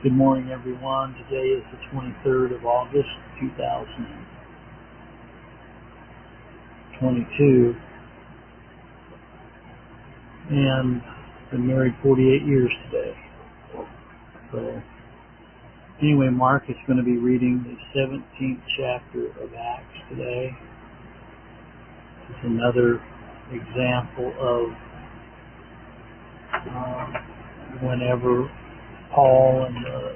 Good morning, everyone. Today is the 23rd of August, 2022, and I've been married 48 years today. So, anyway, Mark is going to be reading the 17th chapter of Acts today. It's another example of whenever Paul and the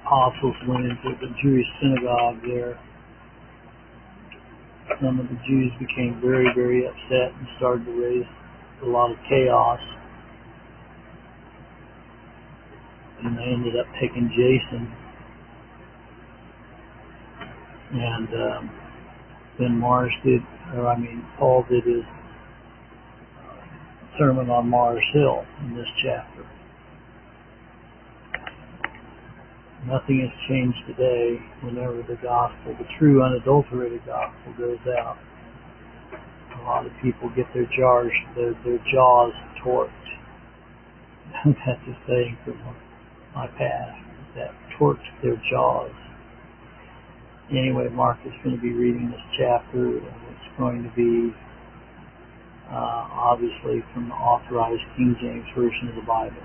apostles went into the Jewish synagogue there, some of the Jews became very, very upset and started to raise a lot of chaos. And they ended up taking Jason. And then Paul did his sermon on Mars Hill in this chapter. Nothing has changed today whenever the gospel, the true unadulterated gospel, goes out. A lot of people get their jaws torqued. That's a saying from my past, that torqued their jaws. Anyway, Mark is going to be reading this chapter, and it's going to be obviously from the Authorized King James Version of the Bible.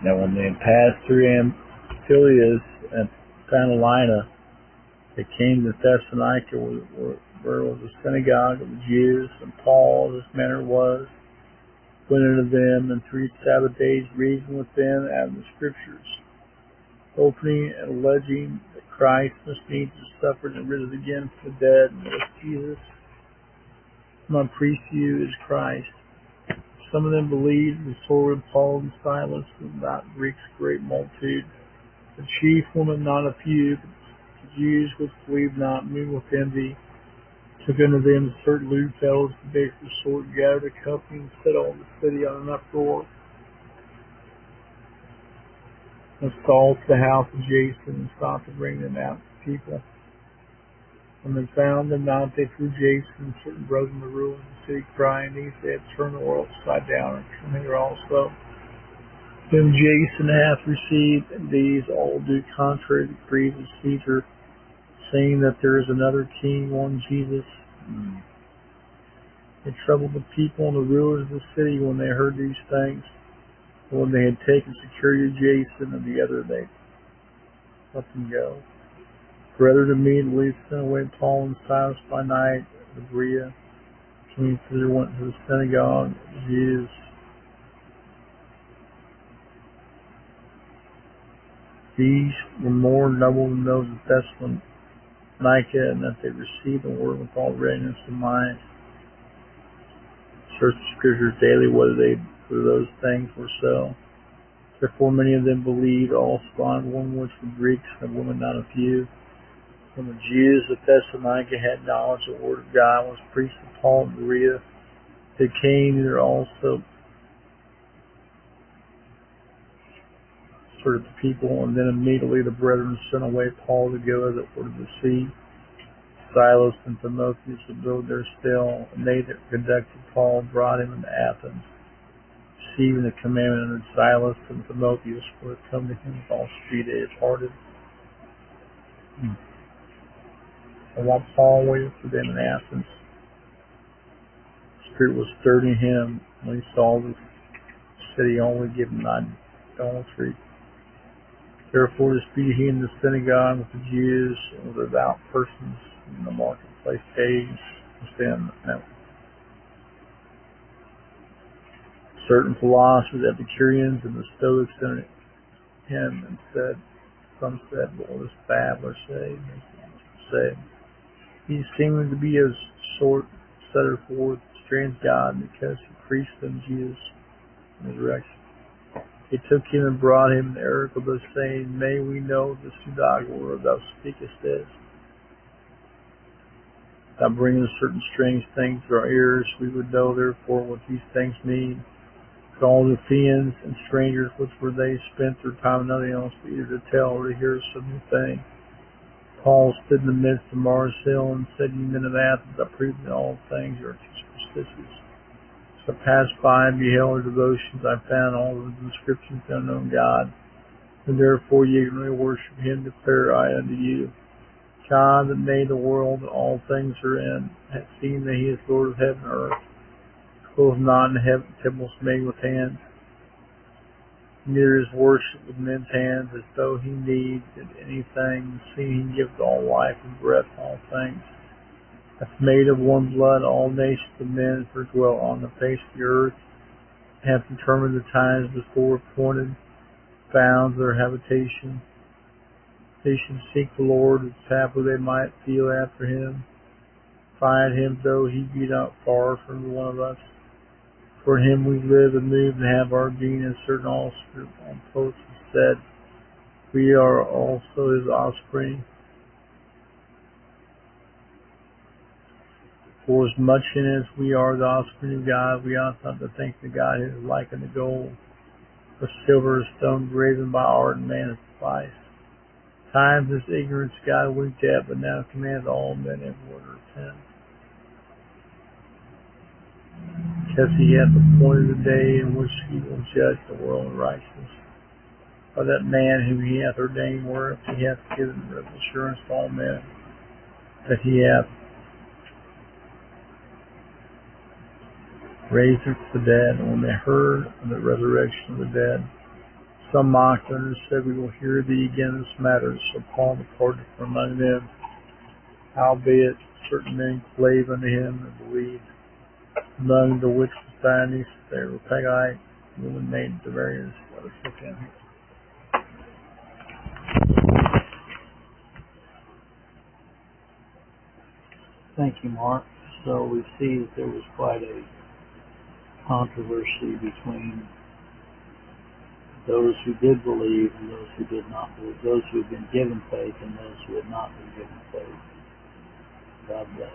Now when they had passed through Amphipolis and Pantalina, they came to Thessalonica, where was a synagogue of the Jews, and Paul, as his manner was, went unto them, and 3 Sabbath days reasoned with them out of the Scriptures, opening and alleging that Christ must needs have suffered and risen again from the dead, and that Jesus, whom I preach to you, is Christ. Some of them believed, and so did Paul and Silas, and not Greeks a great multitude. The chief women not a few, but the Jews which believed not, moved with envy, took unto them certain lewd fellows to beg for sword, gathered a company, and set all the city on an uproar, and stole to the house of Jason, and sought to bring them out to the people. When they found them not, they threw Jason and certain brethren the ruin of the city, crying, These they have turned the world upside down, and come here also. Whom Jason hath received, and these all do contrary to the decrees of Caesar, saying that there is another king, one Jesus. They troubled the people and the rulers of the city when they heard these things. And when they had taken security of Jason and the other, they let them go. Brethren, immediately sent away Paul and Silas by night to Berea. Coming thither, went to the synagogue of the Jews. These were more noble than those of Thessalonica, and that they received the word with all readiness of mind. Searched the Scriptures daily whether those things were so. Therefore many of them believed, all spawned, one which were Greeks, and women not a few. When the Jews of Thessalonica had knowledge of the word of God was preached to Paul and Berea, they came thither also, sort of the people, and then immediately the brethren sent away Paul to go as it were to the sea. Silas and Timotheus abode there still, and they that conducted Paul brought him into Athens, receiving the commandment of Silas and Timotheus, for to come to him with all speed. They departed. And while Paul waited for them in Athens, the Spirit was stirred in him when he saw the city only given idolatry. Therefore disputed he in the synagogue with the Jews and with devout persons in the marketplace days within them. Certain philosophers, Epicureans, and the Stoics entered him and said, some said, Well, this babbler say, he seeming to be a sort setter forth strange God, because he preached them Jesus in resurrection. They took him and brought him in Arachobus, saying, May we know the pseudog word thou speakest is. Thou bringest certain strange things to our ears. We would know therefore what these things mean. But all the Athenians and strangers which were they spent their time in nothing else but either to tell or to hear some new thing. Paul stood in the midst of Mars Hill and said, Ye men of Athens, I prove that all things are too superstitious. I passed by and beheld her devotions, I found all the descriptions of the unknown God, and therefore ye ignorantly worship him, declare I unto you. God that made the world and all things therein, hath seen that he is Lord of heaven and earth, dwelleth not in heaven temples made with hands, neither is worship with men's hands, as though he needed anything, seeing he giveth all life and breath and all things, hath made of one blood all nations of men for dwell on the face of the earth, hath determined the times before appointed, found their habitation. They should seek the Lord, as haply they might feel after him, find him though he be not far from one of us. For him we live and move and have our being, as certain also on poets have said, we are also his offspring. For as much in as we are the offspring of God, we ought not to think that God is like unto gold, or silver, or stone graven by art and man's device. Times this ignorance God winked at, but now commands all men everywhere to repent. Because he hath appointed a day in which he will judge the world in righteousness, by that man whom he hath ordained, whereof he hath given assurance to all men, that he hath raised from the dead. And when they heard of the resurrection of the dead, some mocked and said, we will hear thee again this matter. So Paul departed from among them. Howbeit certain men clave unto him and believed, among the which was Dionysius, they were Pagite, woman named Darius. Let us look in here. Thank you, Mark. So we see that there was quite a controversy between those who did believe and those who did not believe, those who had been given faith and those who had not been given faith. God bless.